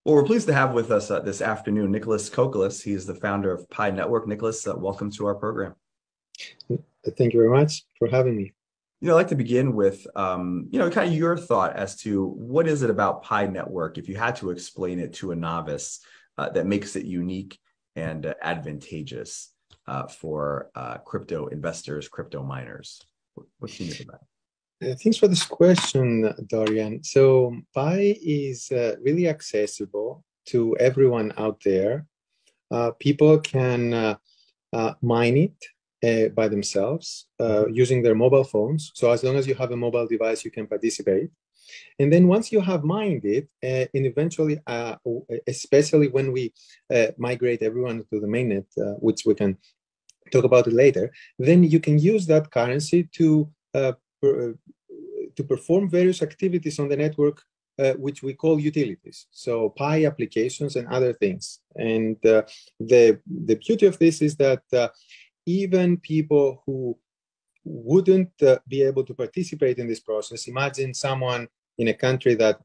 Well, we're pleased to have with us this afternoon Nicolas Kokolas. He is the founder of Pi Network. Nicolas, welcome to our program. Thank you very much for having me. I'd like to begin with, kind of your thought as to what is it about Pi Network, if you had to explain it to a novice, that makes it unique and advantageous for crypto investors, crypto miners. What's unique about it? Thanks for this question, Dorian. So Pi is really accessible to everyone out there. People can mine it by themselves using their mobile phones. So as long as you have a mobile device, you can participate. And then once you have mined it, and eventually, especially when we migrate everyone to the mainnet, which we can talk about it later, then you can use that currency to perform various activities on the network, which we call utilities. So Pi applications and other things. And the beauty of this is that even people who wouldn't be able to participate in this process, imagine someone in a country that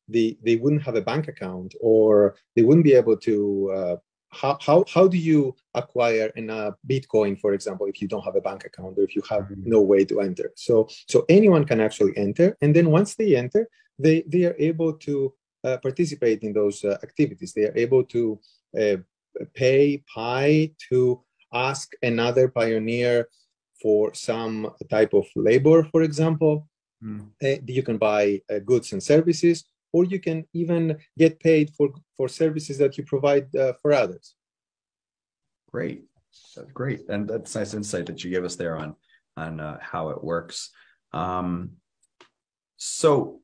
they wouldn't have a bank account, or they wouldn't be able to how do you acquire a Bitcoin, for example, if you don't have a bank account or if you have no way to enter? So anyone can actually enter, and then once they enter, they are able to participate in those activities. They are able to pay Pi to ask another pioneer for some type of labor, for example. You can buy goods and services, or you can even get paid for services that you provide for others. Great. That's great. And that's nice insight that you gave us there on how it works. So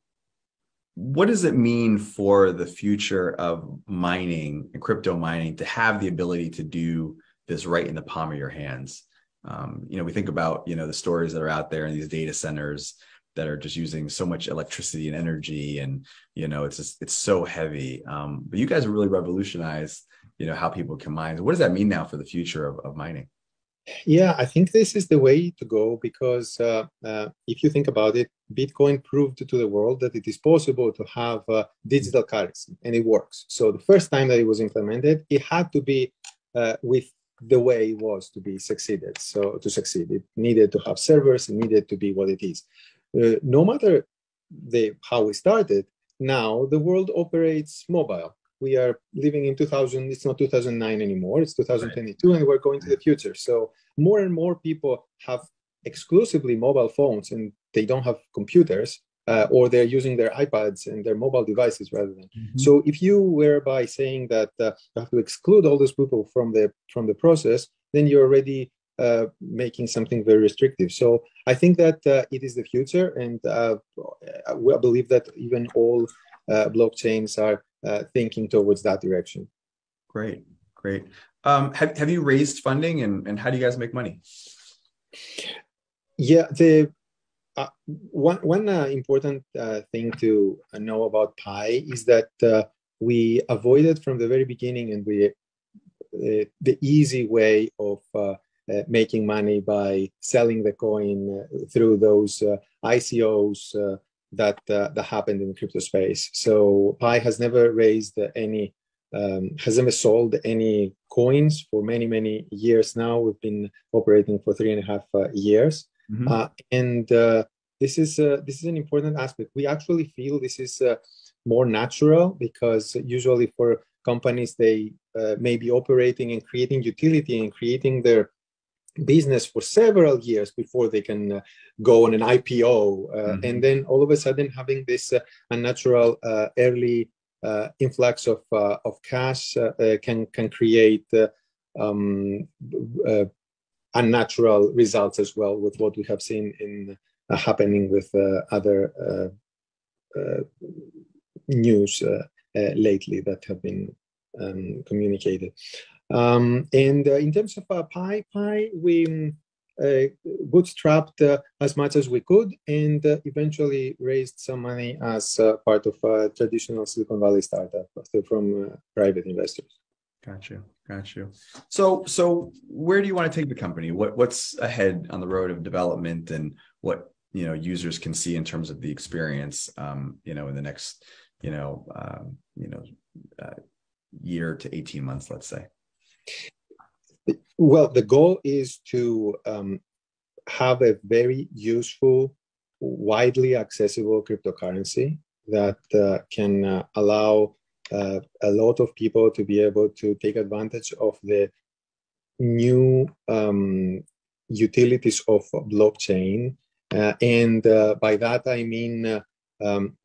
what does it mean for the future of mining and crypto mining to have the ability to do this right in the palm of your hands? We think about, the stories that are out there in these data centers that are just using so much electricity and energy, and it's so heavy. But you guys have really revolutionized how people can mine. What does that mean now for the future of mining? Yeah, I think this is the way to go, because if you think about it, Bitcoin proved to the world that it is possible to have digital currency, and it works. So the first time that it was implemented, it had to be with the way it was to be succeeded. So to succeed, it needed to have servers, it needed to be what it is. No matter how we started, now the world operates mobile. We are living in 2000, it's not 2009 anymore, it's 2022, and we're going to the future. So more and more people have exclusively mobile phones, and they don't have computers, or they're using their iPads and their mobile devices rather than. So if you were by saying that you have to exclude all those people from the process, then you're already making something very restrictive. So I think that it is the future, and I believe that even all blockchains are thinking towards that direction. Great. Have you raised funding, and how do you guys make money? Yeah, one important thing to know about Pi is that we avoided from the very beginning, and the easy way of making money by selling the coin through those ICOs that happened in the crypto space. So Pi has never raised has never sold any coins for many years now. We've been operating for 3.5 years, and this is an important aspect. We actually feel this is more natural, because usually for companies, they may be operating and creating utility and creating their business for several years before they can go on an IPO, and then all of a sudden having this unnatural early influx of cash can create unnatural results as well, with what we have seen in happening with other news lately that have been communicated. And in terms of Pi, we bootstrapped as much as we could, and eventually raised some money as part of a traditional Silicon Valley startup from private investors. Got you. So where do you want to take the company? What's ahead on the road of development, and what users can see in terms of the experience in the next year to 18 months, let's say? Well, the goal is to have a very useful, widely accessible cryptocurrency that can allow a lot of people to be able to take advantage of the new utilities of blockchain. And by that, I mean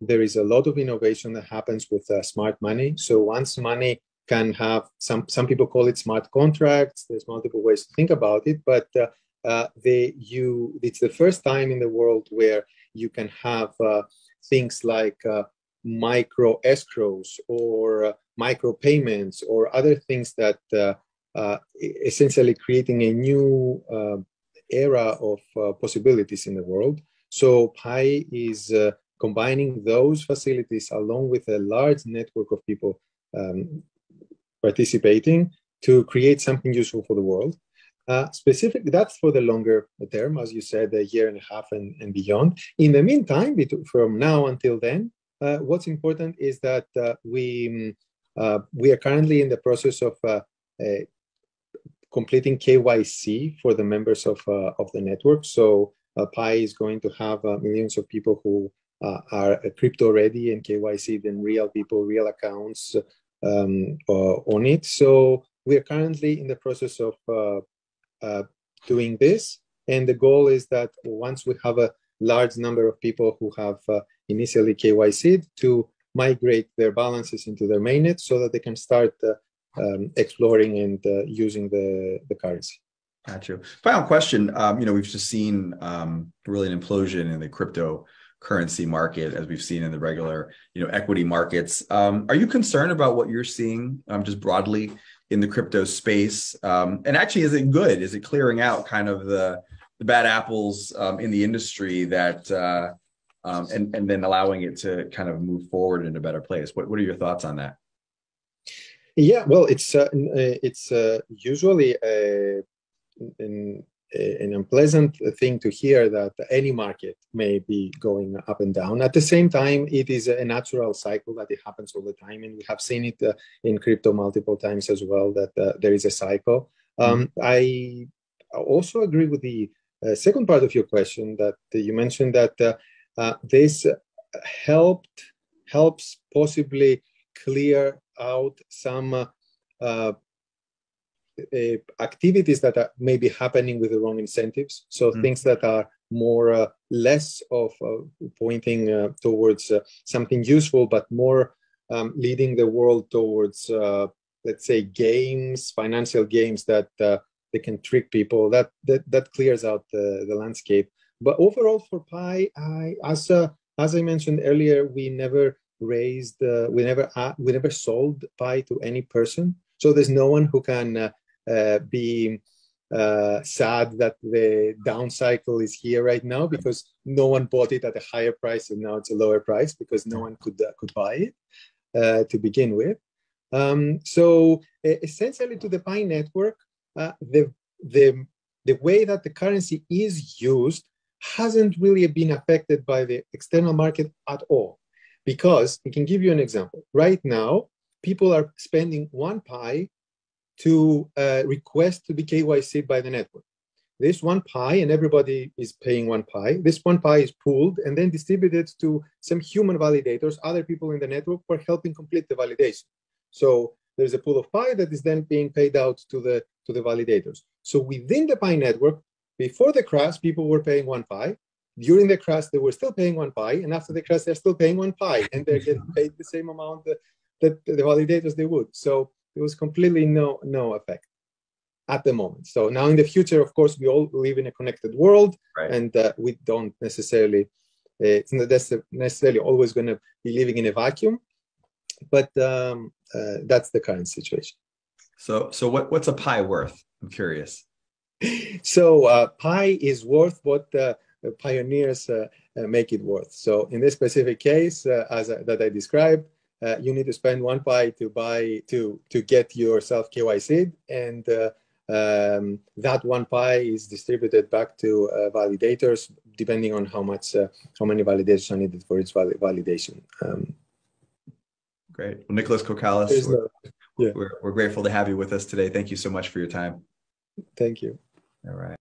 there is a lot of innovation that happens with smart money. So once money can have some people call it smart contracts. There's multiple ways to think about it, but it's the first time in the world where you can have things like micro escrows or micro payments or other things that essentially creating a new era of possibilities in the world. So Pi is combining those facilities along with a large network of people participating to create something useful for the world. Specifically, that's for the longer term, as you said, a year and a half and beyond. In the meantime, from now until then, what's important is that we are currently in the process of completing KYC for the members of the network. So Pi is going to have millions of people who are crypto ready and KYC, then real people, real accounts on it. So we are currently in the process of doing this. And the goal is that once we have a large number of people who have initially KYC'd, to migrate their balances into their mainnet so that they can start exploring and using the currency. Gotcha. Final question. We've just seen really an implosion in the cryptocurrency market, as we've seen in the regular, equity markets. Are you concerned about what you're seeing just broadly in the crypto space? And actually, is it good? Is it clearing out kind of the bad apples in the industry that and then allowing it to kind of move forward in a better place? What are your thoughts on that? Yeah, well, it's usually an unpleasant thing to hear that any market may be going up and down. At the same time, it is a natural cycle that it happens all the time, and we have seen it in crypto multiple times as well, that there is a cycle. I also agree with the second part of your question that you mentioned that this helps possibly clear out some activities that may be happening with the wrong incentives. So things that are more less of pointing towards something useful, but more leading the world towards, let's say, games, financial games that they can trick people. That clears out the landscape. But overall, for Pi, as I mentioned earlier, we never sold Pi to any person. So there's no one who can be sad that the down cycle is here right now, because no one bought it at a higher price and now it's a lower price because no one could buy it to begin with. So essentially, to the Pi network, the way that the currency is used hasn't really been affected by the external market at all. Because I can give you an example. Right now, people are spending 1 Pi to request to be KYC'd by the network. This 1 Pi, and everybody is paying 1 Pi. This 1 Pi is pooled and then distributed to some human validators, other people in the network who are helping complete the validation. So there's a pool of Pi that is then being paid out to the validators. So within the Pi network, before the crash, people were paying 1 Pi. During the crash, they were still paying 1 Pi, and after the crash, they're still paying 1 Pi, and they're getting paid the same amount that the validators they would. So there was completely no effect at the moment. So now in the future, of course, we all live in a connected world, right? And we don't necessarily, it's not necessarily always going to be living in a vacuum, but that's the current situation. So what's a Pi worth? I'm curious. So Pi is worth what pioneers make it worth. So in this specific case, that I described, you need to spend 1 Pi to get yourself KYC'd, and that 1 Pi is distributed back to validators depending on how many validations are needed for each validation. Great. Well, Nicolas Kokkalis, Yeah. we're grateful to have you with us today. Thank you so much for your time. Thank you. All right.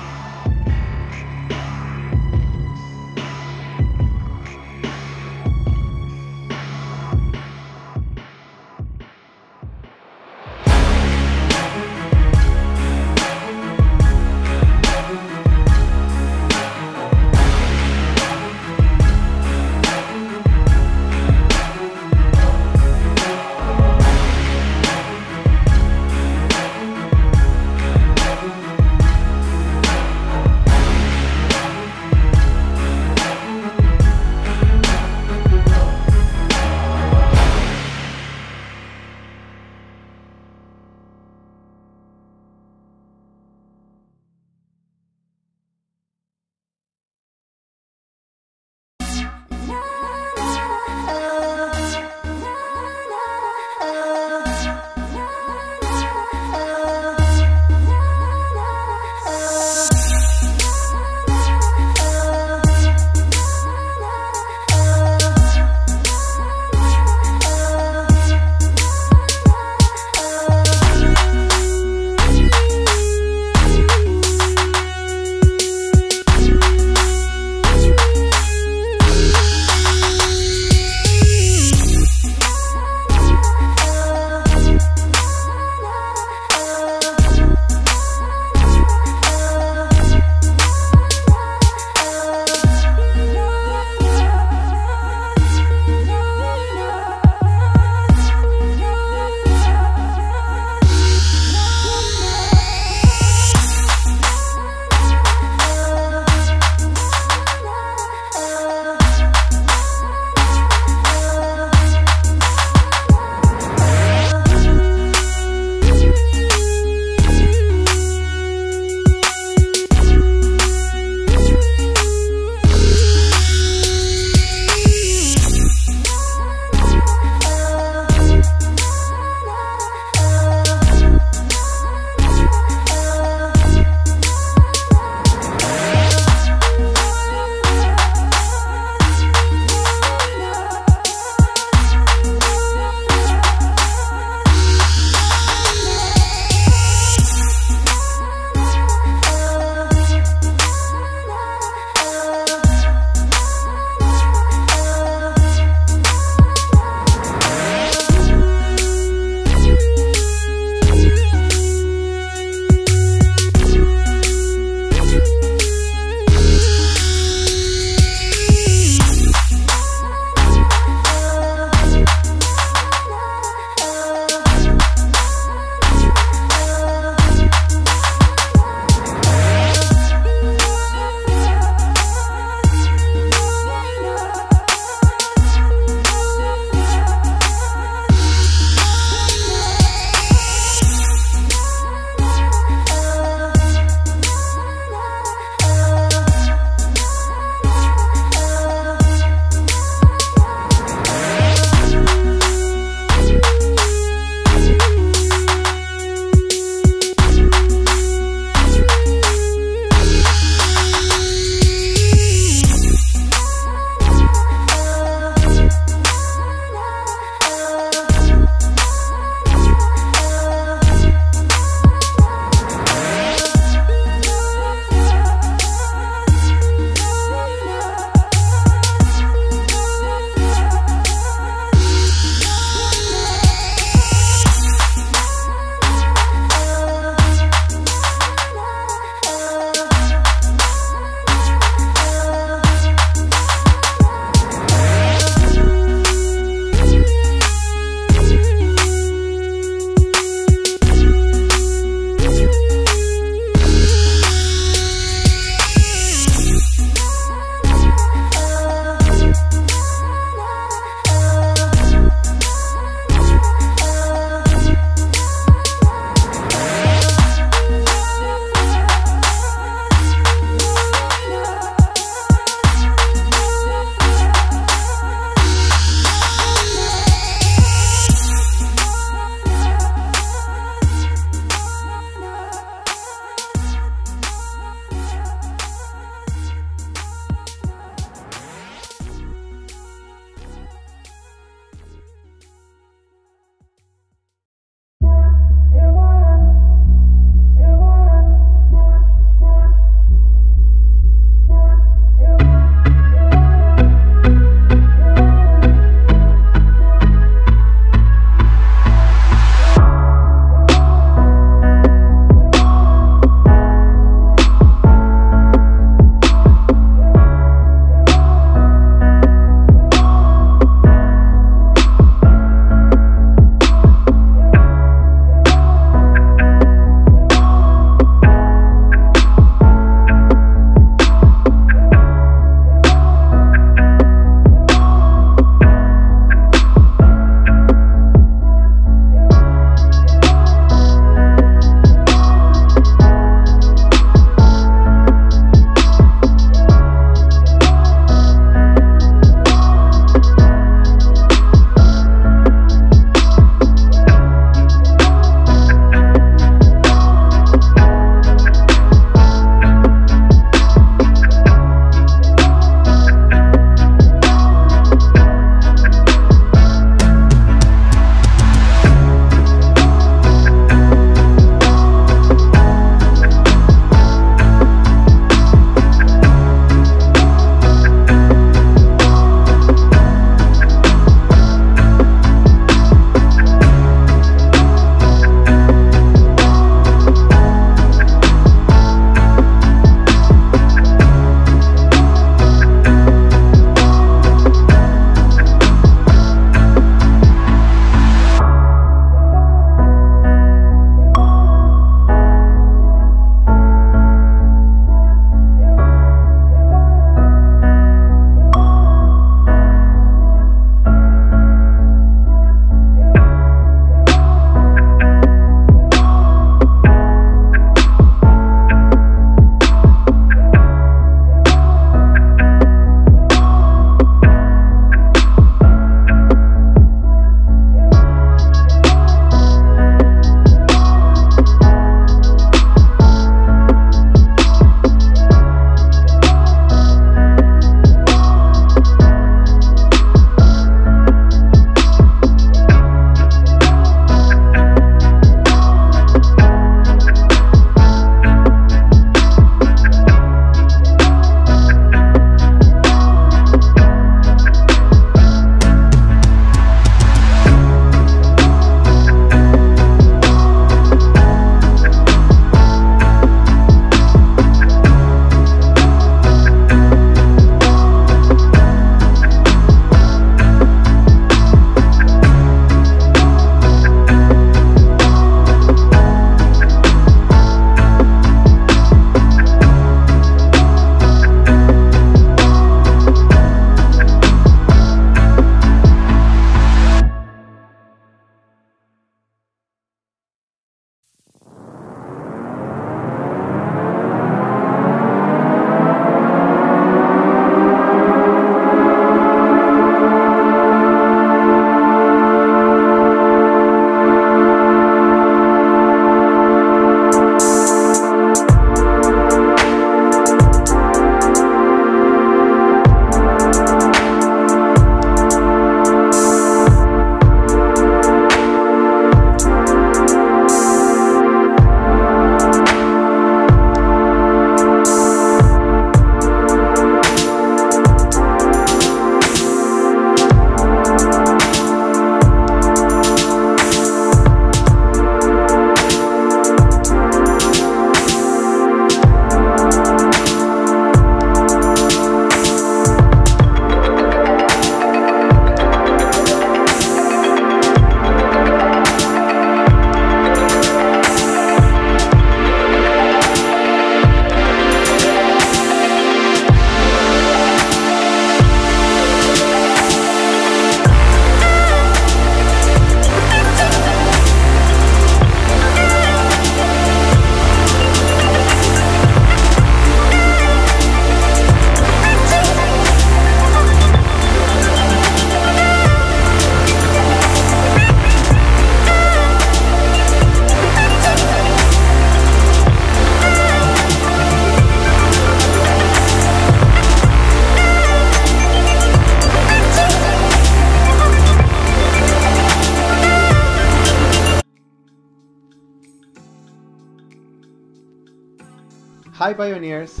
Hi pioneers!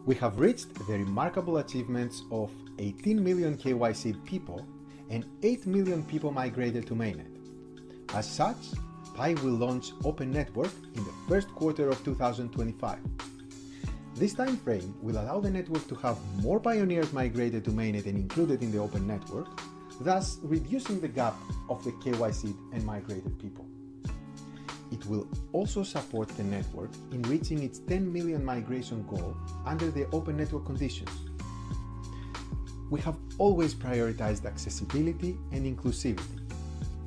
We have reached the remarkable achievements of 18 million KYC people and 8 million people migrated to mainnet. As such, Pi will launch Open Network in the first quarter of 2025. This time frame will allow the network to have more pioneers migrated to mainnet and included in the Open Network, thus reducing the gap of the KYC and migrated people. It will also support the network in reaching its 10 million migration goal under the Open Network conditions. We have always prioritized accessibility and inclusivity,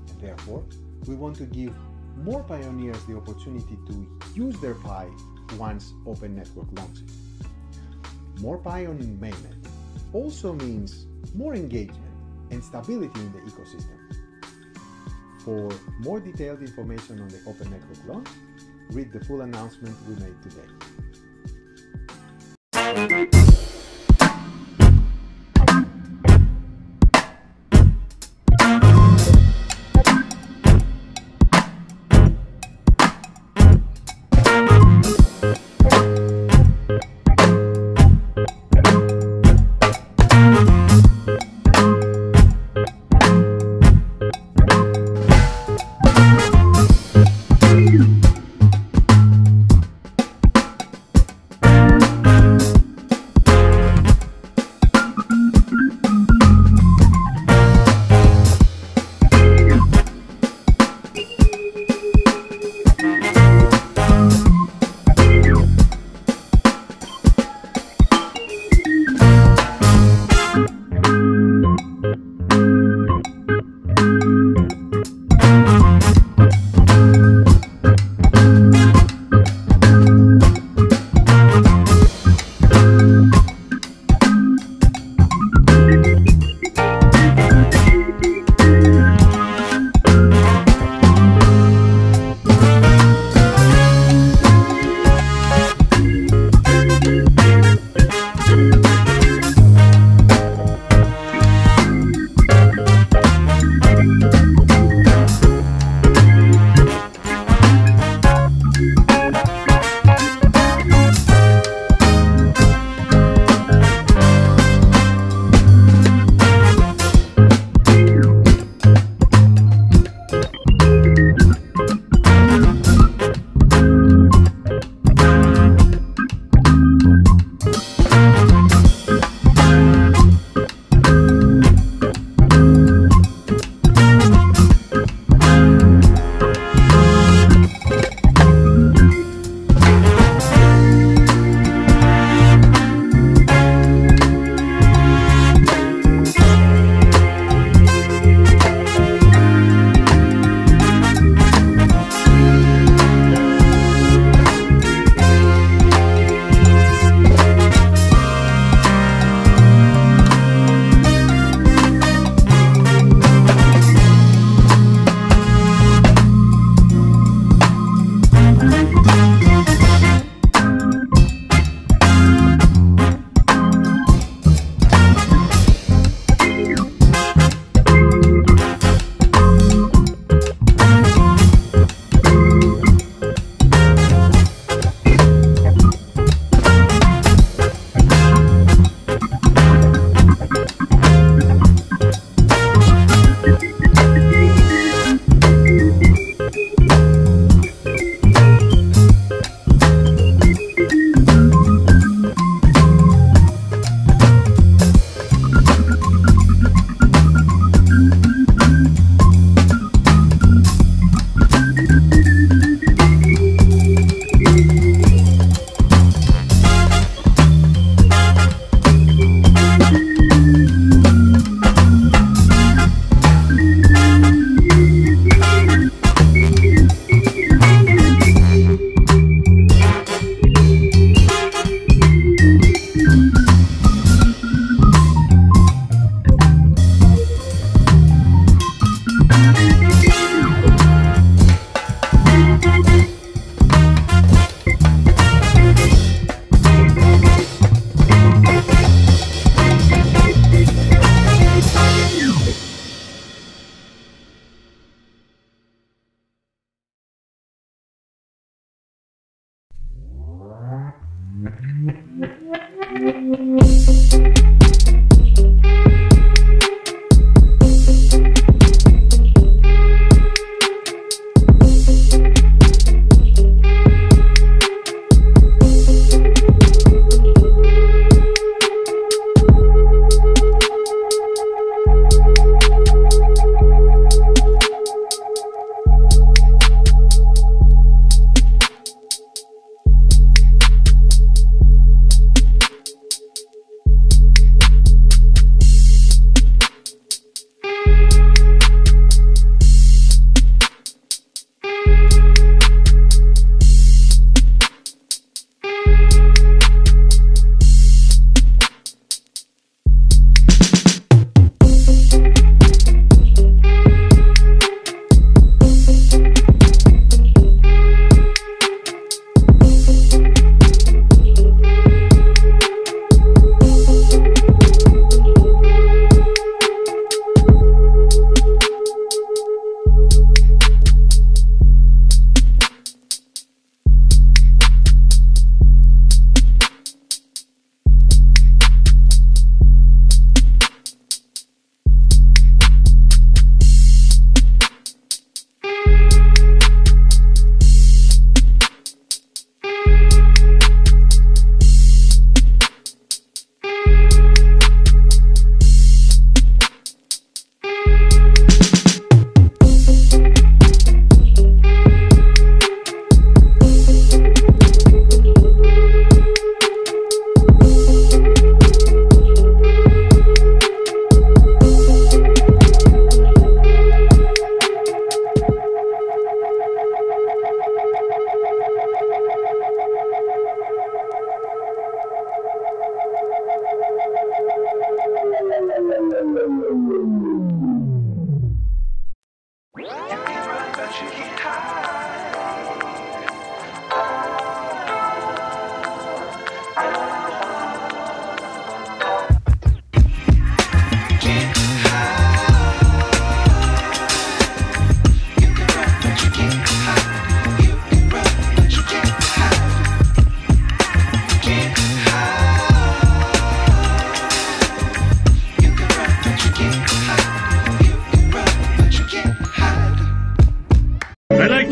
and therefore we want to give more pioneers the opportunity to use their Pi once Open Network launches. More Pi on mainnet also means more engagement and stability in the ecosystem. For more detailed information on the Open Network launch, read the full announcement we made today.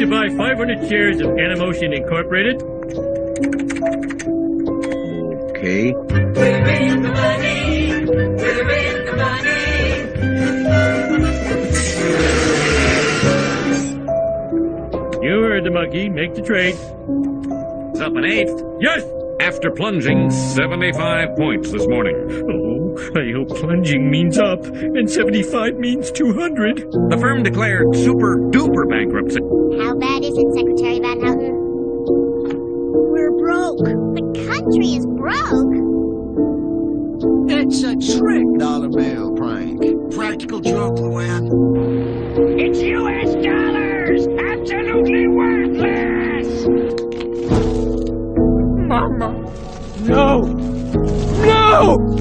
to buy 500 shares of Animotion Incorporated? Okay. We're in the money. We're in the money. You heard the monkey. Make the trade. It's up an eighth. Yes! After plunging 75 points this morning. Oh, I hope plunging means up and 75 means 200. The firm declared super duper bankruptcy. How bad is it, Secretary Van Houten? We're broke. The country is broke. It's a trick. Dollar bill prank. Practical joke, Luann. It's U.S. dollars. Absolutely worthless. Mama. No! No!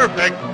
Perfect.